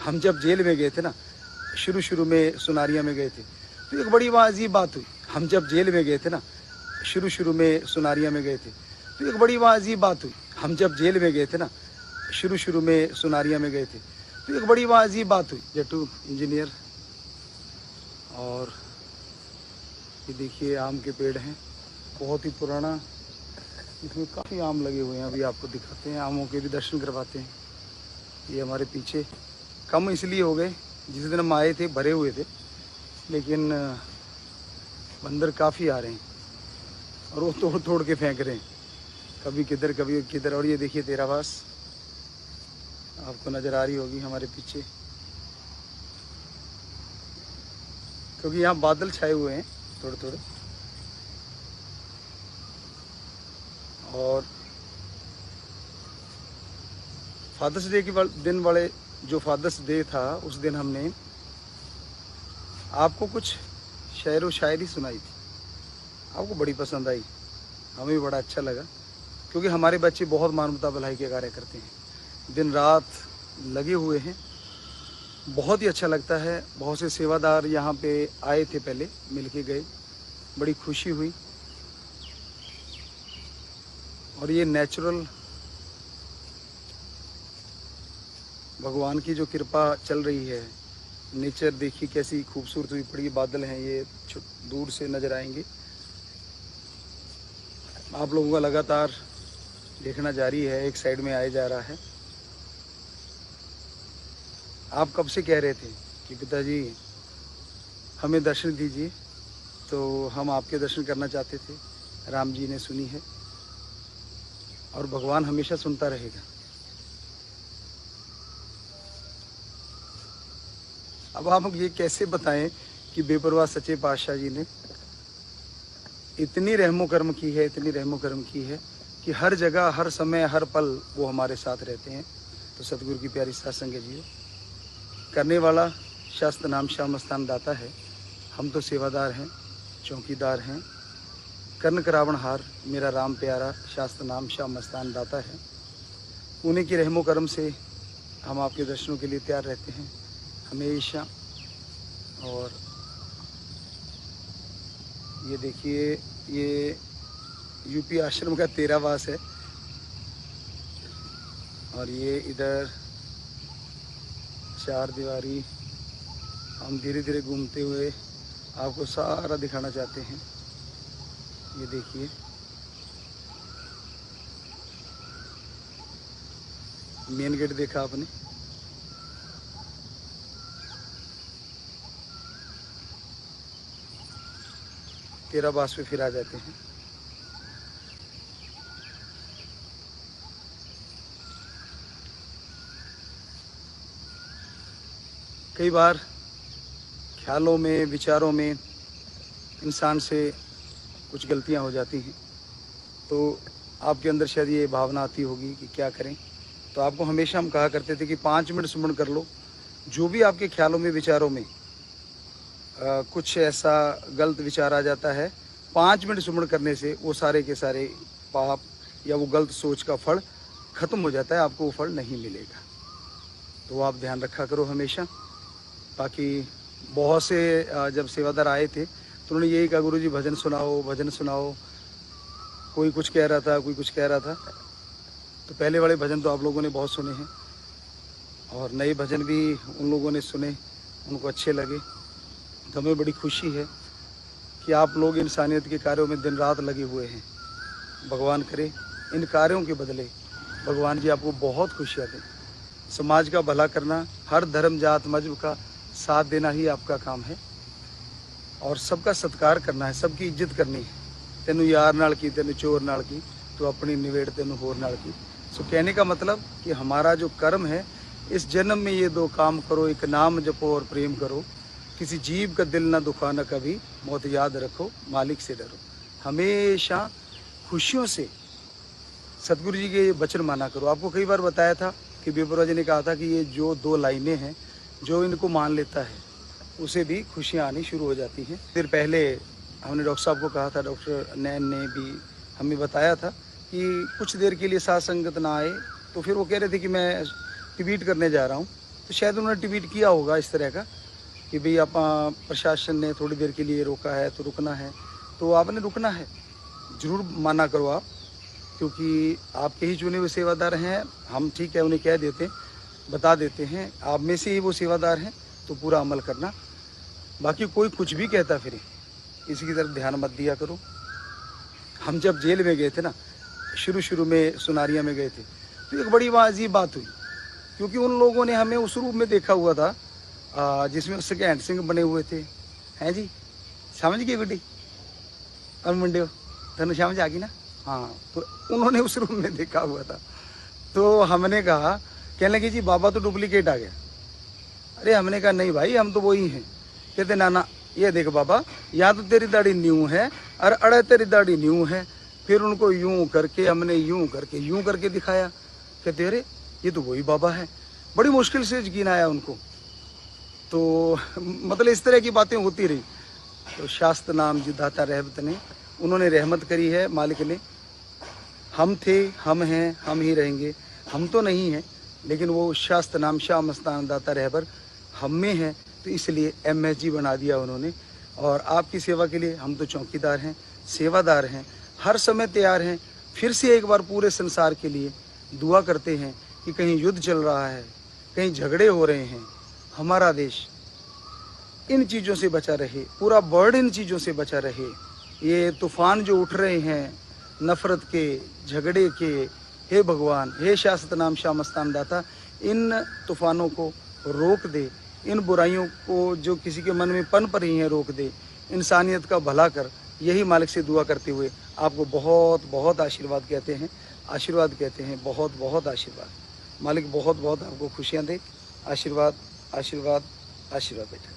हम जब जेल में गए थे ना, शुरू में सुनारिया में गए थे, तो एक बड़ी वहाँ अजीब बात हुई। हम जब जेल में गए थे ना, शुरू में सुनारिया में गए थे, तो एक बड़ी वहाँ अजीब बात हुई। हम जब जेल में गए थे ना, शुरू में सुनारिया में गए थे, तो एक बड़ी वहाँ अजीब बात हुई। जट्टू इंजीनियर। और ये देखिए आम के पेड़ हैं, बहुत ही पुराना, इसमें काफ़ी आम लगे हुए हैं। अभी आपको दिखाते हैं, आमों के भी दर्शन करवाते हैं। ये हमारे पीछे कम इसलिए हो गए, जिस दिन हम आए थे भरे हुए थे, लेकिन बंदर काफ़ी आ रहे हैं और वो तोड़ तोड़ के फेंक रहे हैं, कभी किधर कभी किधर। और ये देखिए तेरावास आपको नज़र आ रही होगी हमारे पीछे, क्योंकि यहाँ बादल छाए हुए हैं थोड़े थोड़े। और फादर्स डे के दिन वाले, जो फादर्स डे था, उस दिन हमने आपको कुछ शेर व शायरी सुनाई थी, आपको बड़ी पसंद आई, हमें भी बड़ा अच्छा लगा, क्योंकि हमारे बच्चे बहुत मानवता भलाई के कार्य करते हैं, दिन रात लगे हुए हैं। बहुत ही अच्छा लगता है। बहुत से सेवादार यहाँ पे आए थे, पहले मिल के गए, बड़ी खुशी हुई। और ये नेचुरल भगवान की जो कृपा चल रही है, नेचर देखिए कैसी खूबसूरत हुई पड़ी। बादल हैं, ये दूर से नज़र आएंगे। आप लोगों का लगातार देखना जारी है, एक साइड में आए जा रहा है। आप कब से कह रहे थे कि पिताजी हमें दर्शन दीजिए, तो हम आपके दर्शन करना चाहते थे। राम जी ने सुनी है और भगवान हमेशा सुनता रहेगा। अब आप ये कैसे बताएं कि बेपरवाह सच्चे पातशाह जी ने इतनी रहमो करम की है, इतनी रहमो करम की है कि हर जगह, हर समय, हर पल वो हमारे साथ रहते हैं। तो सतगुरु की प्यारी सत्संग जी, करने वाला शास्त्र नाम श्याम मस्तान दाता है। हम तो सेवादार हैं, चौकीदार हैं। कर्ण करावण हार मेरा राम प्यारा, शास्त्र नाम श्याम मस्तान दाता है। उन्हीं की रहमो करम से हम आपके दर्शनों के लिए तैयार रहते हैं हमेशा। और ये देखिए, ये यूपी आश्रम का तेरावास है। और ये इधर चार दीवारी हम धीरे धीरे घूमते हुए आपको सारा दिखाना चाहते हैं। ये देखिए, मेन गेट देखा आपने, तेरावास पे फिर आ जाते हैं। कई बार ख्यालों में, विचारों में इंसान से कुछ गलतियां हो जाती हैं, तो आपके अंदर शायद ये भावना आती होगी कि क्या करें। तो आपको हमेशा हम कहा करते थे कि 5 मिनट सुमन कर लो। जो भी आपके ख्यालों में, विचारों में कुछ ऐसा गलत विचार आ जाता है, 5 मिनट सुमन करने से वो सारे के सारे पाप या वो गलत सोच का फल खत्म हो जाता है, आपको वो फल नहीं मिलेगा। तो आप ध्यान रखा करो हमेशा। बाकी बहुत से जब सेवादार आए थे तो उन्होंने यही कहा, गुरुजी भजन सुनाओ, भजन सुनाओ। कोई कुछ कह रहा था, कोई कुछ कह रहा था। तो पहले वाले भजन तो आप लोगों ने बहुत सुने हैं और नए भजन भी उन लोगों ने सुने, उनको अच्छे लगे। तो हमें बड़ी खुशी है कि आप लोग इंसानियत के कार्यों में दिन रात लगे हुए हैं। भगवान करे इन कार्यों के बदले भगवान जी आपको बहुत खुशियाँ दें। समाज का भला करना, हर धर्म जात मजहब का साथ देना ही आपका काम है और सबका सत्कार करना है, सबकी इज्जत करनी है। तेनू यार नाल की, तेनू चोर नाल की, तो अपनी निवेड़ तेनू होर नाल की। सो कहने का मतलब कि हमारा जो कर्म है, इस जन्म में ये 2 काम करो, एक नाम जपो और प्रेम करो। किसी जीव का दिल ना दुखाना कभी, मौत याद रखो, मालिक से डरो। हमेशा खुशियों से सतगुरु जी के वचन माना करो। आपको कई बार बताया था कि बेपरवाह जी ने कहा था कि ये जो 2 लाइनें हैं, जो इनको मान लेता है उसे भी खुशियाँ आनी शुरू हो जाती हैं। फिर पहले हमने डॉक्टर साहब को कहा था, डॉक्टर नैन ने भी हमें बताया था कि कुछ देर के लिए साथ संगत ना आए, तो फिर वो कह रहे थे कि मैं ट्वीट करने जा रहा हूँ। तो शायद उन्होंने ट्वीट किया होगा इस तरह का कि भाई आप प्रशासन ने थोड़ी देर के लिए रोका है तो रुकना है, तो आपने रुकना है, ज़रूर माना करो आप, क्योंकि आपके ही चुने हुए सेवादार हैं। हम ठीक है उन्हें कह देते, बता देते हैं, आप में से ही वो सेवादार हैं, तो पूरा अमल करना। बाकी कोई कुछ भी कहता फिर इसी की तरफ ध्यान मत दिया करो। हम जब जेल में गए थे ना, शुरू में सुनारिया में गए थे, तो एक बड़ी अजीब बात हुई, क्योंकि उन लोगों ने हमें उस रूप में देखा हुआ था जिसमें उसके हैंड सिंह बने हुए थे, हैं जी, समझ गए गुड्डी और मुंडे धनु समझ आ गई ना। हाँ, तो उन्होंने उस रूम में देखा हुआ था। तो हमने कहा, कहने लगे जी बाबा तो डुप्लीकेट आ गया। अरे हमने कहा नहीं भाई, हम तो वही हैं। कहते ना ना, ये देख बाबा, यहाँ तो तेरी दाढ़ी न्यू है और अड़े तेरी दाढ़ी न्यू है। फिर उनको यूं करके हमने यूं करके दिखाया। कहते अरे ये तो वही बाबा है। बड़ी मुश्किल से यकीन आया उनको। तो मतलब इस तरह की बातें होती रही। तो शास्त्र नाम जो दाता रहमत ने, उन्होंने रहमत करी है मालिक ने। हम थे, हम हैं, हम ही रहेंगे। हम तो नहीं हैं, लेकिन वो शास्त्र नाम शाह मस्तान दाता रहबर हम में है, तो इसलिए MSG बना दिया उन्होंने। और आपकी सेवा के लिए हम तो चौकीदार हैं, सेवादार हैं, हर समय तैयार हैं। फिर से एक बार पूरे संसार के लिए दुआ करते हैं कि कहीं युद्ध चल रहा है, कहीं झगड़े हो रहे हैं, हमारा देश इन चीज़ों से बचा रहे, पूरा वर्ल्ड इन चीज़ों से बचा रहे। ये तूफ़ान जो उठ रहे हैं नफ़रत के, झगड़े के, हे भगवान, हे शास्त्र नाम शाह मस्तान दाता, इन तूफ़ानों को रोक दे, इन बुराइयों को जो किसी के मन में पनप रही हैं रोक दे, इंसानियत का भला कर। यही मालिक से दुआ करते हुए आपको बहुत बहुत आशीर्वाद कहते हैं, बहुत बहुत आशीर्वाद। मालिक बहुत बहुत आपको खुशियाँ दे। आशीर्वाद आशीर्वाद आशीर्वाद बेटा।